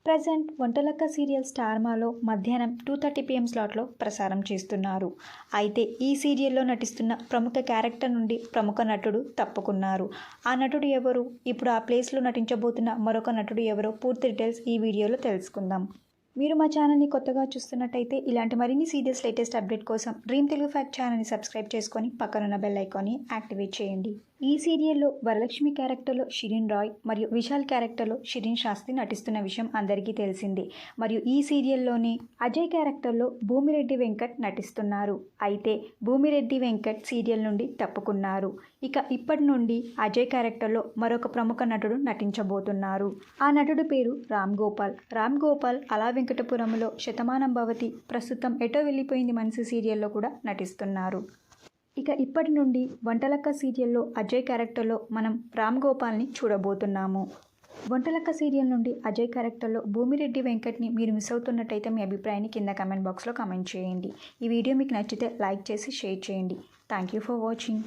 Present Vantalakka serial స్టార్మాలో మధ్యాహ్నం 2:30 PM స్లాట్లో ప్రసారం చేస్తున్నారు. అయితే ఈ సీరియల్లో నటిస్తున్న ప్రముఖ క్యారెక్టర్ నుండి ప్రముఖ నటుడు తప్పుకున్నారు. ఆ నటుడు ఎవరు? ఇప్పుడు ఆ ప్లేస్లో నటించబోతున్న మరొక నటుడు ఎవరో పూర్తి డీటెయిల్స్ ఈ వీడియోలో తెలుసుకుందాం. మీరు మా ఛానల్ని కొత్తగా చూస్తున్నట్టయితే ఇలాంటి మరిన్ని సీరియల్స్ లేటెస్ట్ అప్డేట్ కోసం డ్రీమ్ తెలుగు ఫ్యాక్ట్ ఛానల్ని సబ్స్క్రైబ్ చేసుకొని పక్కనున్న బెల్ ఐకాన్ని యాక్టివేట్ చేయండి. ఈ సీరియల్లో వరలక్ష్మి క్యారెక్టర్లో షిరిన్ రాయ్ మరియు విశాల్ క్యారెక్టర్లో షిరిన్ శాస్త్రి నటిస్తున్న విషయం అందరికీ తెలిసిందే. మరియు ఈ సీరియల్లోని అజయ్ క్యారెక్టర్లో భూమిరెడ్డి వెంకట్ నటిస్తున్నారు. అయితే భూమిరెడ్డి వెంకట్ సీరియల్ నుండి తప్పుకున్నారు. ఇక ఇప్పటి నుండి అజయ్ క్యారెక్టర్లో మరొక ప్రముఖ నటుడు నటించబోతున్నారు. ఆ నటుడు పేరు రామ్ గోపాల్. రామ్ గోపాల్ అలా వెంకటపురంలో శతమానం భవతి, ప్రస్తుతం ఎటో వెళ్ళిపోయింది మనసు సీరియల్లో కూడా నటిస్తున్నారు. ఇక ఇప్పటి నుండి వంటలక్క సీరియల్లో అజయ్ క్యారెక్టర్లో మనం రామ్ గోపాల్ని చూడబోతున్నాము. వంటలక్క సీరియల్ నుండి అజయ్ క్యారెక్టర్లో భూమిరెడ్డి వెంకట్ని మీరు మిస్ అవుతున్నట్టయితే మీ అభిప్రాయాన్ని కింద కామెంట్ బాక్స్లో కామెంట్ చేయండి. ఈ వీడియో మీకు నచ్చితే లైక్ చేసి షేర్ చేయండి. Thank you for watching.